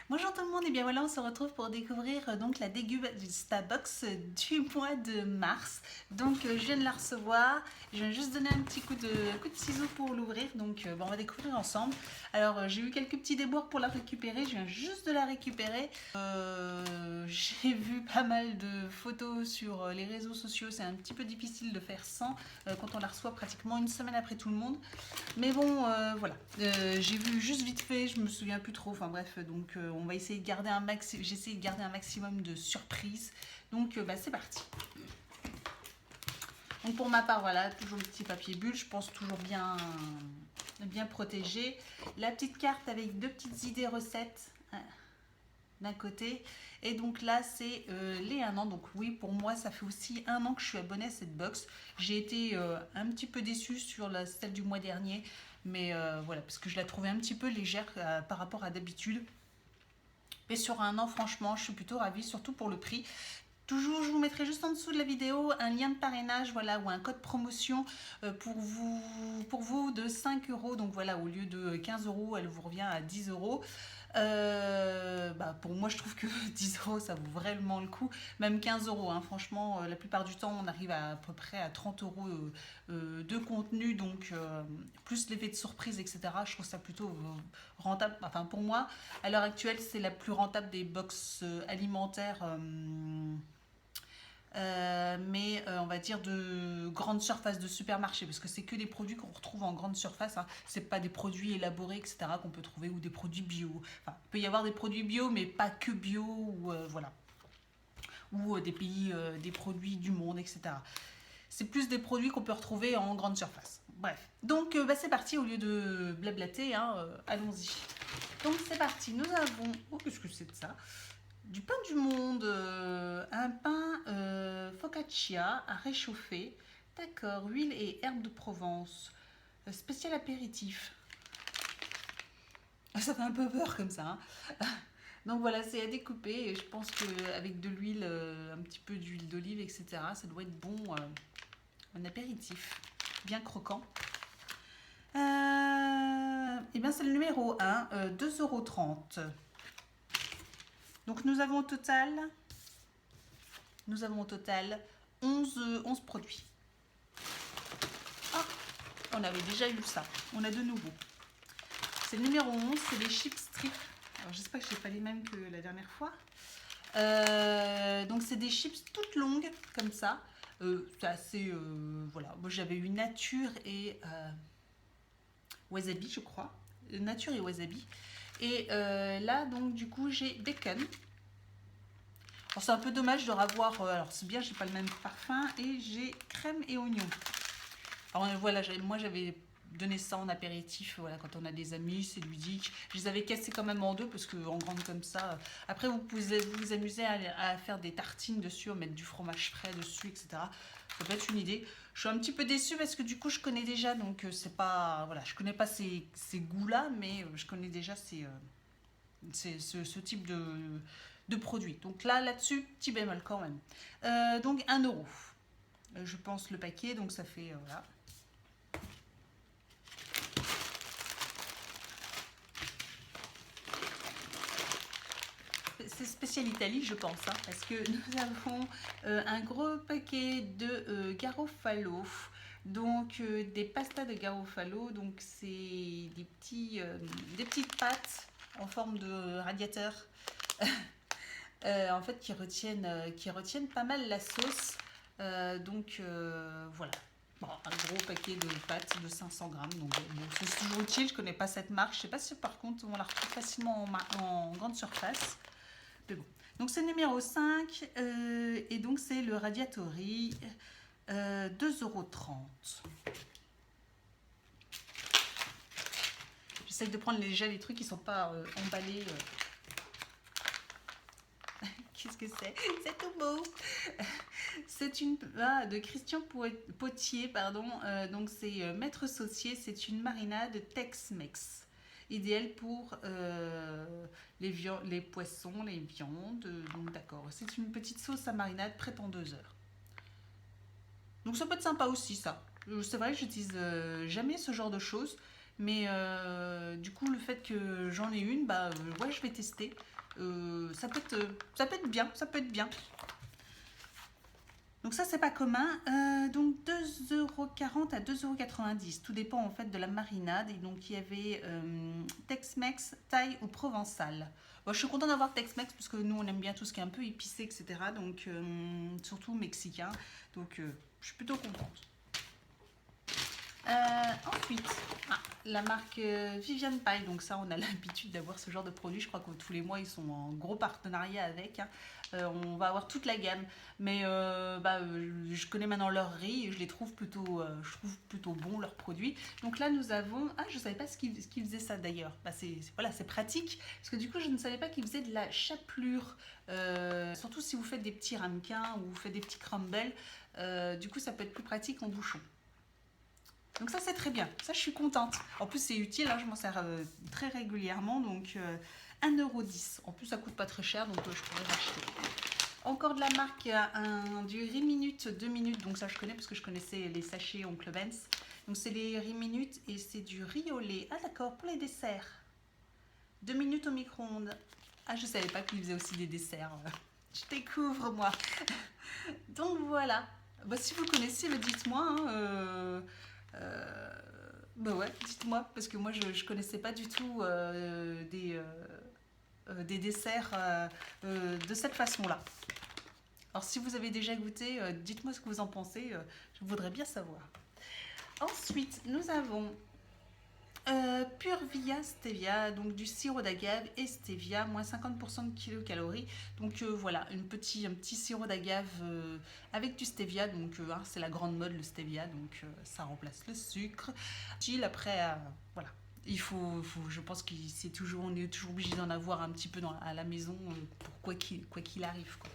Bonjour tout le monde, et bien voilà, on se retrouve pour découvrir donc la Dégusta Box du mois de mars. Donc je viens de la recevoir, je viens juste donner un petit coup de ciseau pour l'ouvrir, donc bon, on va découvrir ensemble. Alors j'ai eu quelques petits déboires pour la récupérer, je viens juste de la récupérer. J'ai vu pas mal de photos sur les réseaux sociaux, c'est un petit peu difficile de faire sans quand on la reçoit pratiquement une semaine après tout le monde. Mais bon, voilà. J'ai vu juste vite fait, je me souviens plus trop. Enfin bref, donc on va essayer de garder un maximum. J'essaie de garder un maximum de surprises. Donc bah, c'est parti. Donc pour ma part, voilà, toujours le petit papier bulle. Je pense toujours bien protégé. La petite carte avec deux petites idées recettes d'un côté. Et donc là, c'est les 1 an. Donc oui, pour moi, ça fait aussi 1 an que je suis abonnée à cette box. J'ai été un petit peu déçue sur celle du mois dernier. Mais voilà, parce que je la trouvais un petit peu légère par rapport à d'habitude. Mais sur 1 an, franchement, je suis plutôt ravie, surtout pour le prix. Toujours, je vous mettrai juste en dessous de la vidéo un lien de parrainage, voilà, ou un code promotion pour vous de 5 euros. Donc voilà, au lieu de 15 euros, elle vous revient à 10 euros. Bah pour moi, je trouve que 10 euros, ça vaut vraiment le coup. Même 15 euros, hein, franchement, la plupart du temps, on arrive à peu près à 30 euros de contenu. Donc, plus l'effet de surprise, etc. Je trouve ça plutôt rentable. Enfin, pour moi, à l'heure actuelle, c'est la plus rentable des box alimentaires. Mais on va dire de grande surface de supermarché, parce que c'est que des produits qu'on retrouve en grande surface, hein. C'est pas des produits élaborés, etc., qu'on peut trouver, ou des produits bio. Enfin, il peut y avoir des produits bio, mais pas que bio, ou voilà, ou des pays, des produits du monde, etc. C'est plus des produits qu'on peut retrouver en grande surface. Bref, donc bah, c'est parti, au lieu de blablater, hein, allons-y. Donc c'est parti, nous avons, oh qu'est-ce que c'est de ça, du pain du monde, un pain focaccia à réchauffer. D'accord, huile et herbes de Provence. Spécial apéritif. Ça fait un peu peur comme ça, hein. Donc voilà, c'est à découper. Et je pense qu'avec de l'huile, un petit peu d'huile d'olive, etc., ça doit être bon, un apéritif. Bien croquant. Et bien c'est le numéro 1, 2,30 €. Donc nous avons au total 11 produits. Ah, on avait déjà eu ça. On a de nouveau. C'est le numéro 11, c'est les chips strip. Alors j'espère que je n'ai pas les mêmes que la dernière fois. Donc c'est des chips toutes longues comme ça. C'est assez... voilà. Moi j'avais eu nature et wasabi, je crois. Nature et wasabi. Et là donc du coup j'ai bacon. Alors c'est un peu dommage de revoir, alors c'est bien, j'ai pas le même parfum, et j'ai crème et oignon. Alors voilà, moi j'avais donné ça en apéritif, voilà, quand on a des amis, c'est ludique. Je les avais cassés quand même en deux, parce qu'en grande comme ça, après vous pouvez vous amuser à faire des tartines dessus, à mettre du fromage frais dessus, etc. Ça peut être une idée. Je suis un petit peu déçue parce que du coup je connais déjà, donc c'est pas, voilà, je connais pas ces goûts-là, mais je connais déjà ce type de produit. Donc là-dessus, petit bémol quand même. Donc 1 euro. Je pense le paquet, donc ça fait, voilà. C'est spécial Italie, je pense, hein, parce que nous avons un gros paquet de Garofalo. Donc des pastas de Garofalo, donc c'est des petites pâtes en forme de radiateur. En fait, qui retiennent pas mal la sauce. Donc voilà. Bon, un gros paquet de pâtes de 500 grammes. Donc bon, c'est toujours utile. Je connais pas cette marque. Je sais pas si par contre on la retrouve facilement en grande surface. Mais bon. Donc c'est le numéro 5. Et donc c'est le Radiatori. 2,30 €. J'essaye de prendre déjà les trucs qui sont pas emballés. Qu'est-ce que c'est? C'est tout beau. C'est une de Christian Potier, pardon. Donc c'est Maître Saucier. C'est une marinade Tex-Mex, idéale pour les poissons, les viandes. Donc d'accord. C'est une petite sauce à marinade prête en 2 heures. Donc ça peut être sympa aussi ça. C'est vrai que j'utilise jamais ce genre de choses. Mais du coup, le fait que j'en ai une, bah ouais, je vais tester. Ça peut être bien, ça peut être bien. Donc ça, c'est pas commun. Donc 2,40 € à 2,90 €. Tout dépend en fait de la marinade. Et donc il y avait Tex-Mex, Thaï ou Provençal. Bon, je suis contente d'avoir Tex-Mex parce que nous, on aime bien tout ce qui est un peu épicé, etc. Donc surtout mexicain. Donc je suis plutôt contente. Ensuite, la marque Viviane Paille, donc ça on a l'habitude d'avoir ce genre de produit, je crois que tous les mois ils sont en gros partenariat avec, hein. On va avoir toute la gamme, mais je connais maintenant leur riz et je trouve plutôt bons leurs produits. Donc là nous avons, je savais pas ce qu'ils faisaient ça d'ailleurs, voilà, c'est pratique, parce que du coup je ne savais pas qu'ils faisaient de la chapelure, surtout si vous faites des petits ramequins ou vous faites des petits crumbles, du coup ça peut être plus pratique en bouchon. Donc ça c'est très bien, ça je suis contente. En plus c'est utile, hein, je m'en sers très régulièrement, donc 1,10 €. En plus ça coûte pas très cher, donc je pourrais l'acheter. Encore de la marque, du riz minute 2 minutes, donc ça je connais parce que je connaissais les sachets Oncle Ben's. Donc c'est les riz minutes et c'est du riz au lait. Ah d'accord, pour les desserts. 2 minutes au micro-ondes. Ah je savais pas qu'ils faisaient aussi des desserts. Je découvre moi. Donc voilà. Bah, si vous connaissez, dites-moi. Hein, bah ouais, dites-moi, parce que moi je connaissais pas du tout des desserts de cette façon-là. Alors si vous avez déjà goûté, dites-moi ce que vous en pensez, je voudrais bien savoir. Ensuite, nous avons Pure Via Stevia, donc du sirop d'agave et stevia, moins 50% de kilocalories. Donc voilà, un petit sirop d'agave avec du stevia, donc c'est la grande mode le stevia, donc ça remplace le sucre. Après, voilà, je pense qu'on est toujours obligé d'en avoir un petit peu à la maison pour quoi qu'il arrive, quoi.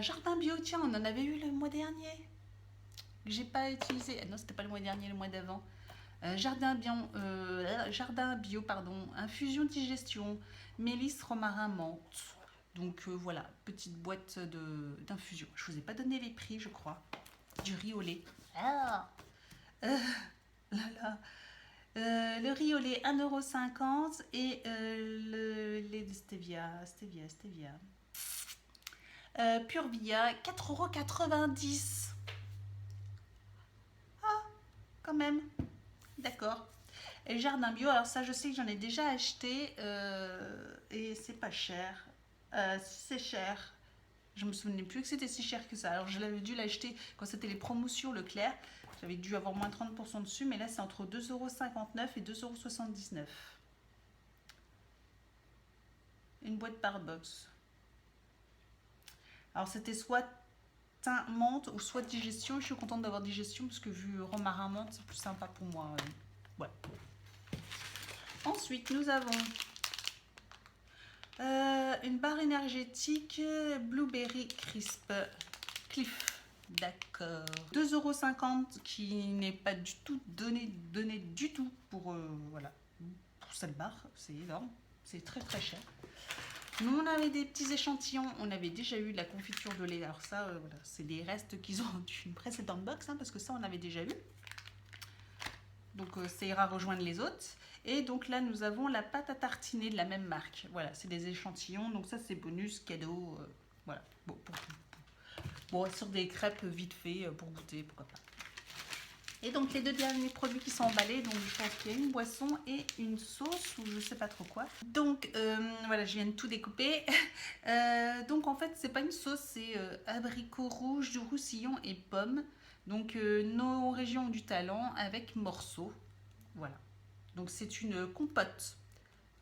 Jardin Bio, tiens, on en avait eu le mois dernier. Que j'ai pas utilisé. Non, c'était pas le mois dernier, le mois d'avant. Jardin bio, pardon, infusion digestion, mélisse, romarin, menthe. Donc voilà, petite boîte d'infusion. Je vous ai pas donné les prix, je crois. Du riz au lait. Ah là là. Le riz au lait 1,50 € et le lait de stevia. Pure Via 4,90 €. Ah, quand même. D'accord. Et Jardin Bio, alors ça je sais que j'en ai déjà acheté et c'est pas cher. Si c'est cher, je me souvenais plus que c'était si cher que ça. Alors je l'avais dû l'acheter quand c'était les promotions Leclerc. J'avais dû avoir moins 30% dessus, mais là c'est entre 2,59 € et 2,79 €. Une boîte par box. Alors c'était soit thym menthe ou soit digestion. Je suis contente d'avoir digestion parce que vu romarin menthe, c'est plus sympa pour moi. Ouais. Ensuite, nous avons une barre énergétique Blueberry Crisp Cliff. D'accord. 2,50 € qui n'est pas du tout donné du tout pour, voilà, pour cette barre. C'est énorme. C'est très très cher. Nous, on avait des petits échantillons. On avait déjà eu de la confiture de lait. Alors ça, voilà, c'est des restes qu'ils ont d'une précédente box, hein, parce que ça, on avait déjà eu. Donc ça ira rejoindre les autres. Et donc là nous avons la pâte à tartiner de la même marque. Voilà, c'est des échantillons, donc ça c'est bonus, cadeau, voilà. Bon, sur des crêpes vite fait pour goûter, pourquoi pas. Et donc les deux derniers produits qui sont emballés, donc je pense qu'il y a une boisson et une sauce ou je sais pas trop quoi. Donc voilà, je viens de tout découper. Donc en fait c'est pas une sauce, c'est abricot rouge, du roussillon et pommes. Donc nos régions ont du talent avec morceaux. Voilà. Donc c'est une compote.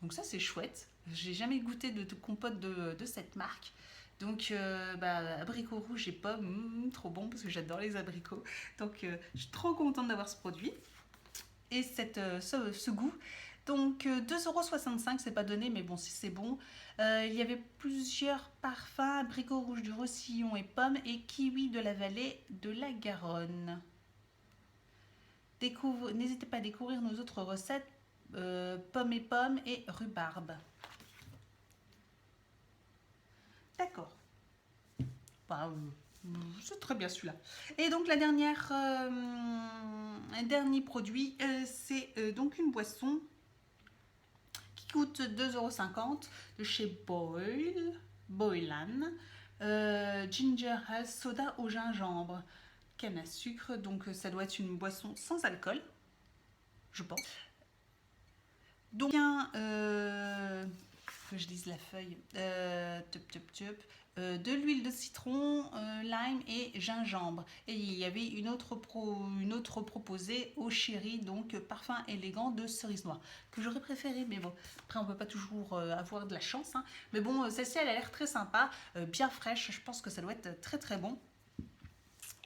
Donc ça c'est chouette. J'ai jamais goûté de compote de cette marque. Donc abricot rouge et pommes, trop bon parce que j'adore les abricots. Donc je suis trop contente d'avoir ce produit et ce goût. Donc 2,65 €, c'est pas donné, mais bon, si c'est bon. Il y avait plusieurs parfums, abricot rouge, du Roussillon et pommes et kiwi de la vallée de la Garonne. N'hésitez pas à découvrir nos autres recettes, pommes et rhubarbe. D'accord. Bah, C'est très bien celui-là. Et donc la un dernier produit, c'est donc une boisson qui coûte 2,50 € de chez Boylan. Ginger Ale soda au gingembre, canne à sucre, donc ça doit être une boisson sans alcool, je pense. Donc, que je lise la feuille, de l'huile de citron, lime et gingembre. Et il y avait une autre proposée au chéri, donc parfum élégant de cerise noire, que j'aurais préféré, mais bon, après on peut pas toujours avoir de la chance. Hein. Mais bon, celle-ci elle a l'air très sympa, bien fraîche, je pense que ça doit être très très bon.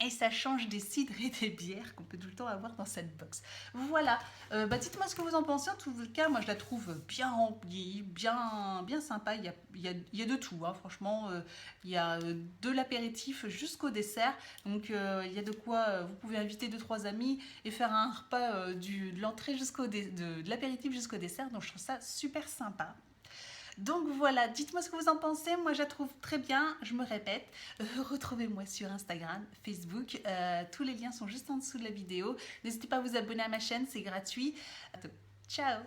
Et ça change des cidres et des bières qu'on peut tout le temps avoir dans cette box. Voilà, dites-moi ce que vous en pensez. En tout cas, moi je la trouve bien remplie, bien sympa. Il y a de tout, hein. Franchement. Il y a de l'apéritif jusqu'au dessert. Donc il y a de quoi, vous pouvez inviter 2-3 amis et faire un repas de l'entrée de l'apéritif jusqu'au dessert. Donc je trouve ça super sympa. Donc voilà, dites-moi ce que vous en pensez. Moi, je la trouve très bien. Je me répète, retrouvez-moi sur Instagram, Facebook. Tous les liens sont juste en dessous de la vidéo. N'hésitez pas à vous abonner à ma chaîne, c'est gratuit. Ciao!